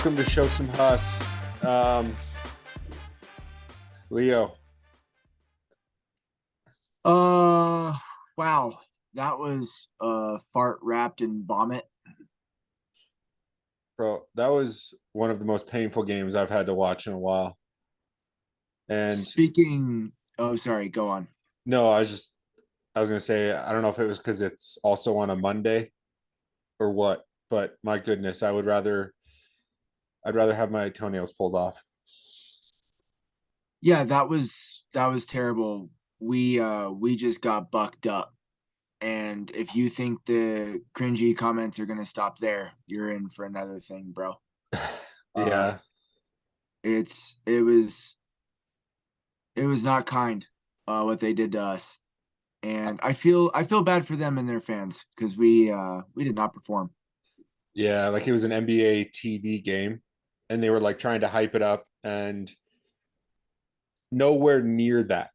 welcome to Sum Huss. Leo. Wow. That was fart wrapped in vomit. Bro, that was one of the most painful games I've had to watch in a while. And Speaking, oh, sorry, go on. no, I was gonna say, I don't know if it was because it's also on a Monday or what, but my goodness, I'd rather have my toenails pulled off. Yeah, that was terrible. We just got bucked up. And if you think the cringy comments are gonna stop there, you're in for another thing, bro. Uh Yeah. it's it was not kind what they did to us. And I feel bad for them and their fans because we did not perform. Yeah, like it was an NBA TV game and they were like trying to hype it up and nowhere near that.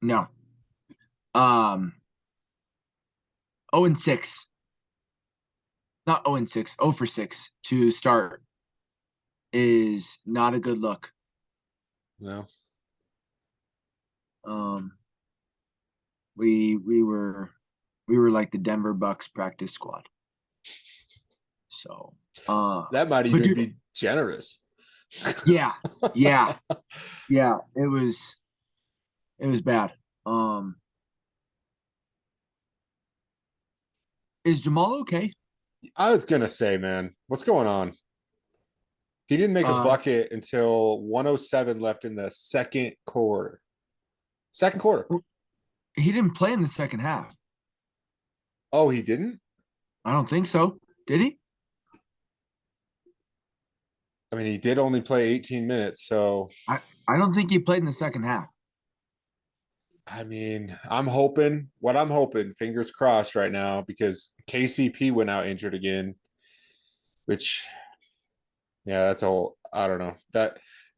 No. Um 0-6. Not 0-6, 0 for 6 to start is not a good look. No. Um, we were like the Denver Bucks practice squad. So, That might but even dude, be generous. yeah, yeah, yeah, it was bad. Um, is Jamal okay? I was gonna say, man, what's going on? He didn't make a Uh, bucket until 107 left in the second quarter. Second quarter. he didn't play in the second half. Oh, he didn't? I don't think so. Did he? I mean, he did only play 18 minutes. So, I don't think he played in the second half. I mean, what I'm hoping, fingers crossed right now, because KCP went out injured again, which, yeah, that's all. I don't know.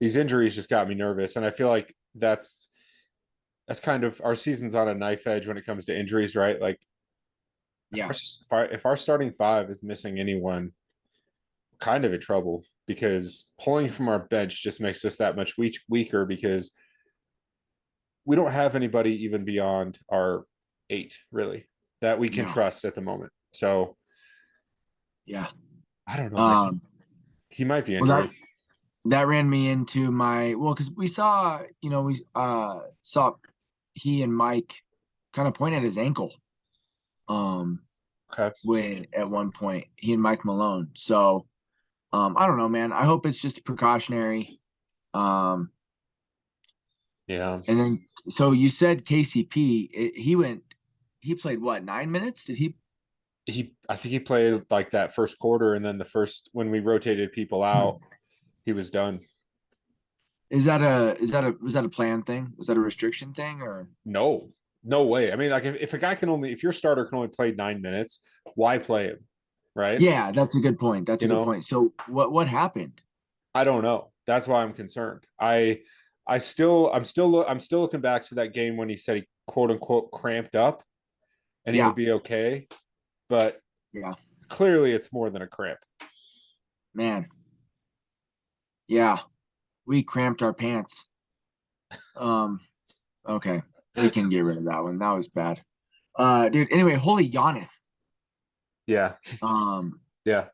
These injuries just got me nervous. And I feel like that's kind of our season's on a knife edge when it comes to injuries, right? Like, Yeah, if our starting five is missing anyone, kind of in trouble because pulling from our bench just makes us that much weaker because we don't have anybody even beyond our eight really that we can no, trust at the moment. So yeah. I don't know, man. Um, He might be well, injured. that ran me into my because we saw we saw he and Mike kind of point at his ankle Okay. when at one point he and Mike Malone. So I don't know, man. I hope it's just precautionary. Um Yeah. and then so you said KCP he played what, 9 minutes? Did he? I think he played like that first quarter and then the first when we rotated people out, he was done. Is that a was that a plan thing? Was that a restriction thing or? No. No way. I mean, like if a guy can only if your starter can only play 9 minutes, why play him? Right? Yeah, that's a good point. That's a You good know? point. So what happened? I don't know. That's why I'm concerned. I'm still looking back to that game when he said he quote unquote cramped up and he Yeah, would be okay, but yeah, clearly it's more than a cramp. man. Yeah, we cramped our pants. Um, okay, we can get rid of that one. That was bad. Dude. Anyway, holy Giannis. Yeah. Um, Yeah.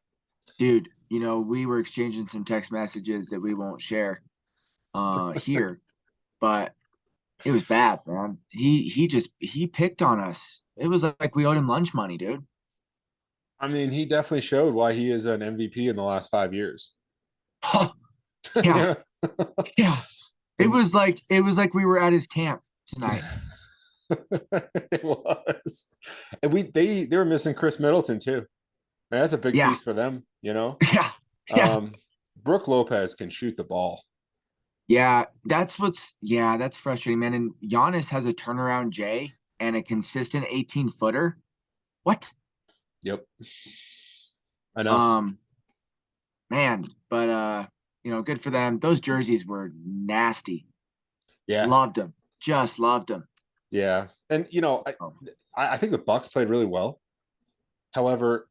dude, we were exchanging some text messages that we won't share here, but it was bad, man. He picked on us. It was like we owed him lunch money, dude. I mean, he definitely showed why he is an MVP in the last 5 years. Yeah, Yeah. yeah. And It was like we were at his camp tonight. it was. And they were missing Chris Middleton too. Man, that's a big Yeah, piece for them, you know. yeah, yeah. Um Brooke Lopez can shoot the ball. Yeah, that's frustrating, man. And Giannis has a turnaround J and a consistent 18-footer. What? Yep. I know. Um, man, but good for them. Those jerseys were nasty. Yeah. Loved them. Just loved them. Yeah. And Oh, I think the Bucks played really well. However,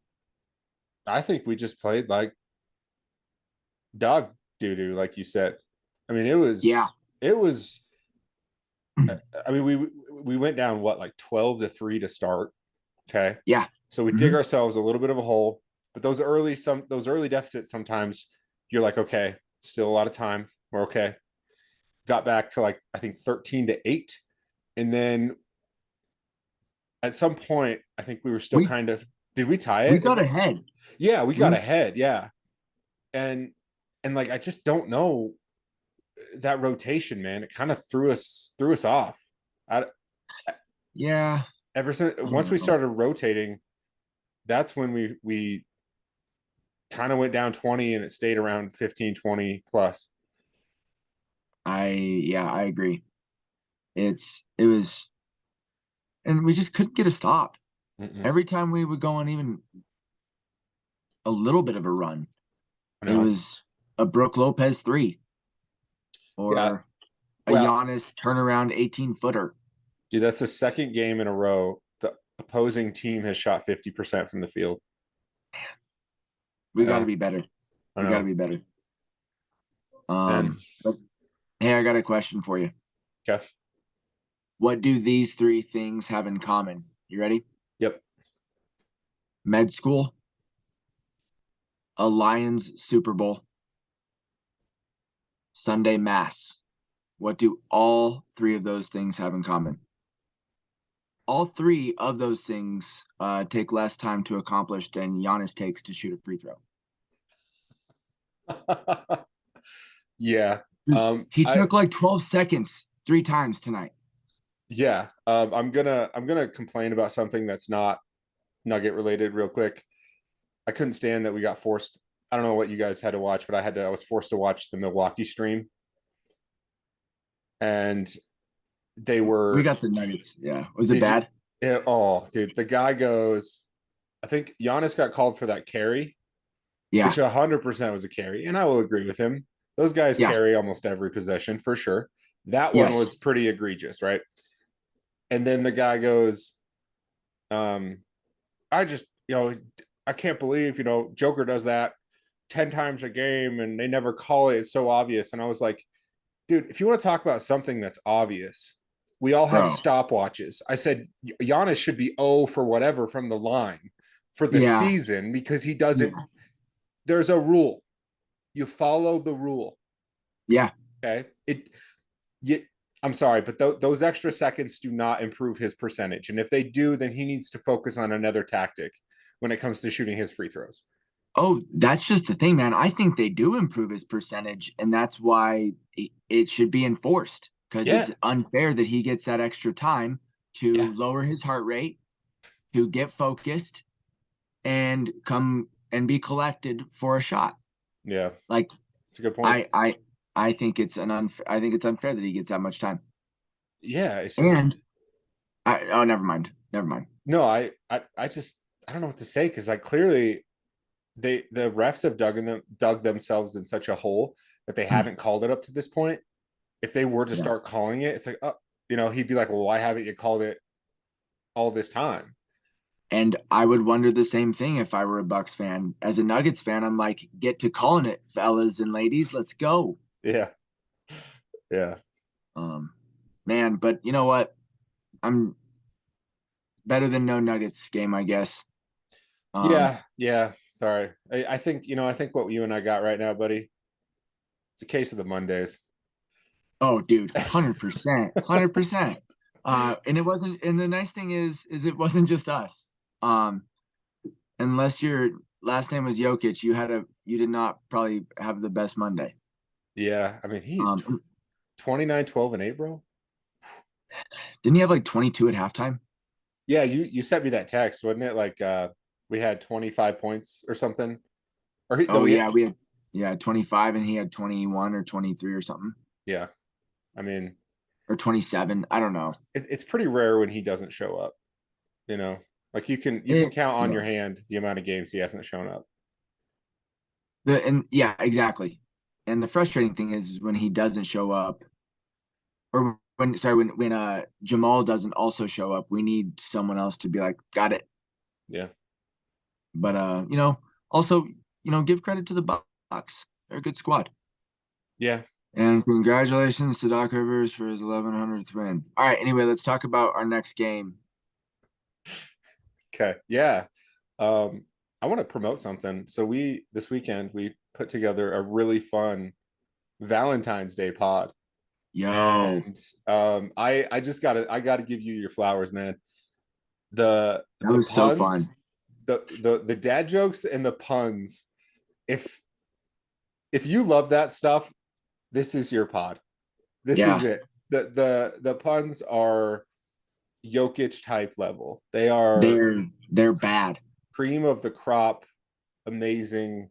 I think we just played like dog doo doo, like you said. I mean, it was. I mean, we went down what, like 12-3 to start. Okay, Yeah. so we dig Hmm. ourselves a little bit of a hole. But those early deficits, sometimes you're like, okay, still a lot of time. We're okay. Got back to, like, I think 13-8, and then at some point, I think we were still We kind of. Did we tie we it? got ahead. Yeah, we got We ahead. Yeah, and like, I just don't know that rotation, man. It kind of threw us off. I, yeah. ever since I don't once we know. started rotating, that's when we kind of went down 20, and it stayed around 15, 20 plus. I agree. It was, and we just couldn't get a stop. Mm-mm. Every time we would go on even a little bit of a run, I it know. was a Brooke Lopez three Yeah. or a Well, Giannis turnaround 18-footer. dude, that's the second game in a row the opposing team has shot 50% from the field. We got to Yeah, be better. I We got to know. be better. And But hey, I got a question for you. okay. What do these three things have in common? You ready? Yep. Med school, a Lions Super Bowl, Sunday Mass. What do all three of those things have in common? All three of those things take less time to accomplish than Giannis takes to shoot a free throw. Yeah. He I took like 12 seconds 3 times tonight. Yeah. I'm gonna complain about something that's not Nugget related real quick. I couldn't stand that we got forced. I don't know what you guys had to watch, but I was forced to watch the Milwaukee stream, and they We were. got the Nuggets. Yeah. Was it Did you? bad? Oh, dude, the guy goes. I think Giannis got called for that carry, which Yeah. 100% was a carry, and I will agree with him. Those guys Yeah. carry almost every possession for sure. That one Yes. was pretty egregious, right? And then the guy goes, um, I just, I can't believe, Joker does that 10 times a game and they never call it. It's so obvious. And I was like, dude, if you want to talk about something that's obvious, we all have Bro. stopwatches. I said Giannis should be 0 for whatever from the line for the Yeah. season because he doesn't. Yeah. There's a rule. You follow the rule. Yeah. Okay. You, I'm sorry, but those extra seconds do not improve his percentage. And if they do, then he needs to focus on another tactic when it comes to shooting his free throws. Oh, that's just the thing, man. I think they do improve his percentage, and that's why it should be enforced because Yeah. it's unfair that he gets that extra time Yeah. to lower his heart rate, to get focused, and come and be collected for a shot. Yeah. Like That's a good point. I I I think it's I think it's unfair that he gets that much time. Yeah. It's just, And oh, never mind. Never mind. no, I just, I don't know what to say because, like, clearly the refs have dug themselves in such a hole that they haven't called it up to this point. If they were to Yeah. start calling it, it's like, oh, he'd be like, well, why haven't you called it all this time? And I would wonder the same thing if I were a Bucks fan. As a Nuggets fan, I'm like, get to calling it, fellas and ladies. Let's go. Yeah. Yeah. Um, man, but you know what? I'm better than no Nuggets game, I guess. Um, Yeah. Yeah. Sorry. I think, I think what you and I got right now, buddy, it's a case of the Mondays. oh, dude, 100%, 100%. And it wasn't. And the nice thing is it wasn't just us. Um, unless your last name was Jokic, you did not probably have the best Monday. Yeah. I mean, he Um, 29, 12, and 8, bro. didn't he have like 22 at halftime? Yeah, you sent me that text, wasn't it? Like, we had 25 points or something. Or no, Oh yeah, we had yeah 25 and he had 21 or 23 or something yeah. I mean, or 27. I don't know. it's pretty rare when he doesn't show up, you know. Like, you can count on Yeah. your hand the amount of games he hasn't shown up. And yeah, exactly. And the frustrating thing is when he doesn't show up, or when Jamal doesn't also show up, we need someone else to be like, got it. Yeah. But also, give credit to the Bucks. they're a good squad. Yeah. And congratulations to Doc Rivers for his 1100th win. All right, anyway, let's talk about our next game. Okay. Yeah. Um, I want to promote something. So we this weekend we put together a really fun Valentine's Day pod. Yo, And I just gotta give you your flowers, man. The that the was so fun. puns, the dad jokes and the puns. If if you love that stuff, this is your pod. This is Yeah, it. The puns are Jokic type level. They are they're bad. cream of the crop, amazing.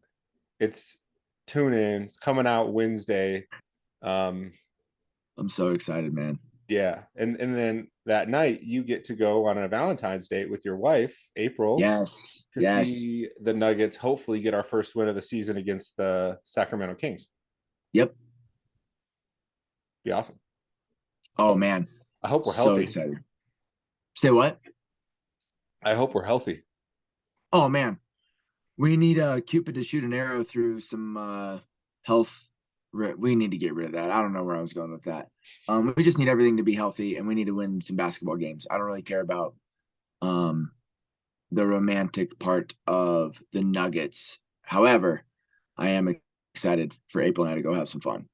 It's tune in. It's coming out Wednesday. Um, I'm so excited, man. yeah, and then that night you get to go on a Valentine's date with your wife, April, Yes, to yes. see the Nuggets hopefully get our first win of the season against the Sacramento Kings. Yep. Be awesome. I Oh hope man, I hope we're so healthy. excited. Say what? I hope we're healthy. Oh man, we need Cupid to shoot an arrow through some health. We need to get rid of that. I don't know where I was going with that. We just need everything to be healthy, and we need to win some basketball games. I don't really care about um the romantic part of the Nuggets. However, I am excited for April and I to go have some fun.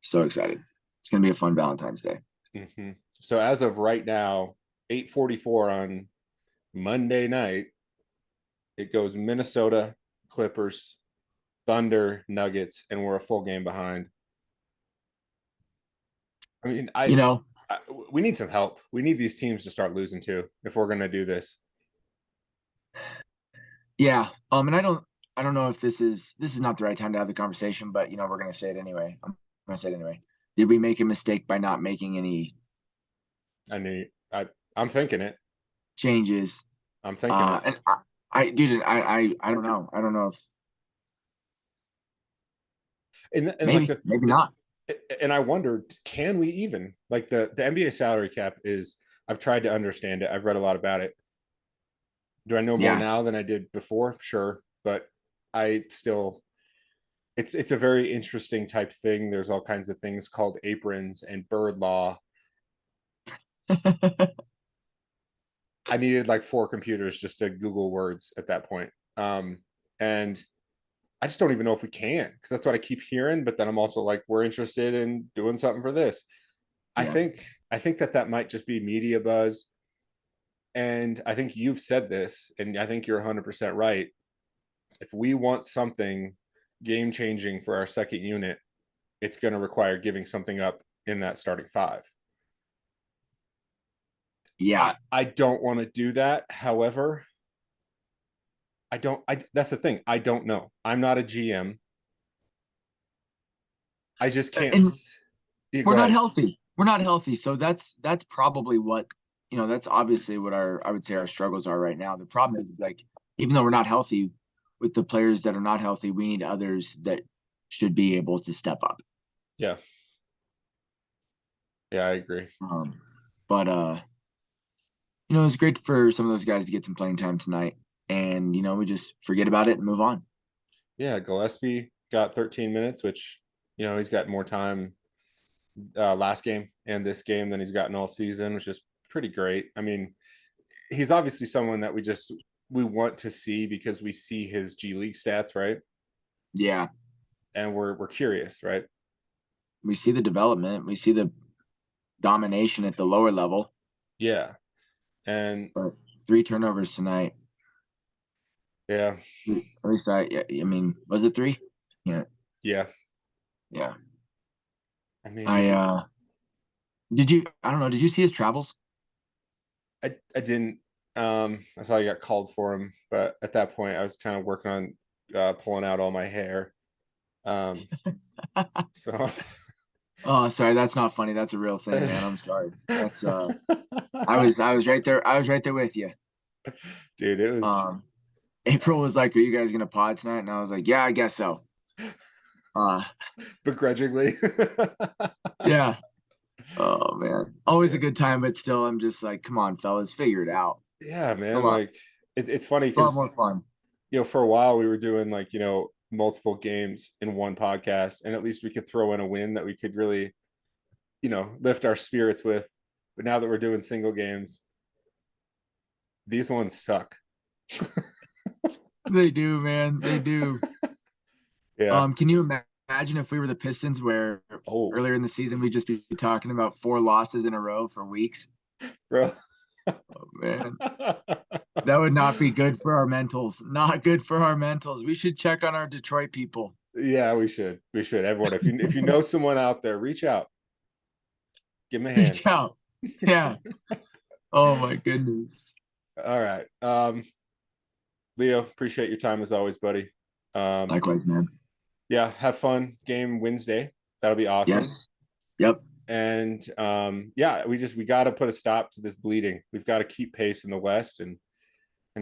So excited! It's gonna be a fun Valentine's Day. Mm-hmm. So as of right now, 8:44 on Monday night, it goes Minnesota, Clippers, Thunder, Nuggets, and we're a full game behind. I mean, You know, I we need some help. We need these teams to start losing too if we're going to do this. yeah. And I don't know if this is not the right time to have the conversation, but we're gonna say it anyway. I'm gonna say it anyway. Did we make a mistake by not making any I mean, I'm thinking it. changes? I'm thinking it. And dude, I don't know. I don't know if And like maybe not. and I wondered, can we even like the NBA salary cap is? I've tried to understand it. I've read a lot about it. Do I know more Yeah, now than I did before? Sure, but I still it's a very interesting type thing. There's all kinds of things called aprons and bird law. I needed like four computers just to Google words at that point. And I just don't even know if we can because that's what I keep hearing. But then I'm also like, we're interested in doing something for this. I yeah, think I think that might just be media buzz. And I think you've said this, and I think you're 100% right. If we want something game changing for our second unit, it's going to require giving something up in that starting five. yeah. I don't want to do that. However, I don't. I that's the thing. I don't know. I'm not a GM. I just can't. And Yeah, we're go not ahead. healthy. We're not healthy. So that's probably what that's obviously what our I would say our struggles are right now. The problem is like even though we're not healthy, with the players that are not healthy, we need others that should be able to step up. Yeah, yeah, I agree. But it was great for some of those guys to get some playing time tonight. And we just forget about it and move on. Yeah, Gillespie got 13 minutes, which he's got more time last game and this game than he's gotten all season, which is pretty great. I mean, he's obviously someone that we want to see because we see his G League stats, right? Yeah. And we're curious, right? We see the development, we see the domination at the lower level. Yeah, and But 3 turnovers tonight. yeah, At least I mean, was it 3? Yeah. yeah. Yeah. I mean, I did you I don't know, did you see his travels? I didn't. I saw I got called for him, but at that point, I was kind of working on pulling out all my hair. Um, so Oh, sorry, that's not funny. That's a real thing, man. I'm sorry. That's I was right there. I was right there with you. dude, it was Um April was like, "Are you guys gonna pod tonight?" And I was like, "Yeah, I guess so." Uh begrudgingly. yeah. Oh man. Always Yeah. a good time, but still I'm just like, come on, fellas, figure it out. Yeah, It's a man. lot, Like it's funny a lot because more fun. for a while we were doing like multiple games in one podcast, and at least we could throw in a win that we could really, lift our spirits with. But now that we're doing single games, these ones suck. They do, man. They do. Yeah. Can you imagine if we were the Pistons, where Oh, earlier in the season we'd just be talking about 4 losses in a row for weeks? bro. Oh, man, that would not be good for our mentals. Not good for our mentals. We should check on our Detroit people. Yeah, we should. We should. Everyone, if you know someone out there, reach out. Give them a hand. Reach out. Yeah. Oh my goodness. All right. Leo, appreciate your time as always, buddy. Likewise, man. Yeah, have fun game Wednesday. That'll be awesome. Yes. Yep. And yeah, we got to put a stop to this bleeding. We've got to keep pace in the West and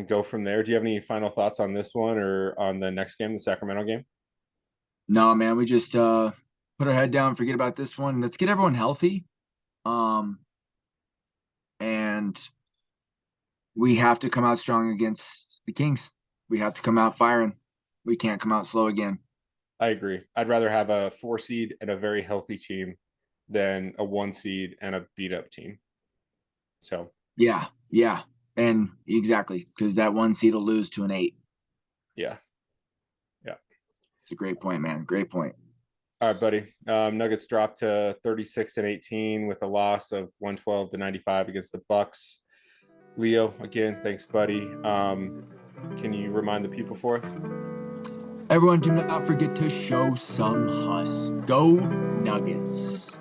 go from there. Do you have any final thoughts on this one or on the next game, the Sacramento game? No, man, we just put our head down, forget about this one. Let's get everyone healthy. And we have to come out strong against the Kings. We have to come out firing. We can't come out slow again. I agree. I'd rather have a 4 seed and a very healthy team than a 1 seed and a beat up team. So Yeah, yeah. And exactly, because that 1 seed will lose to an 8. yeah. It's a great point, man. Great point. All right, buddy. Nuggets dropped to 36-18 with a loss of 112-95 against the Bucks. Leo, again, thanks, buddy. Can you remind the people for us? Everyone, do not forget to show some Huss. Go Nuggets.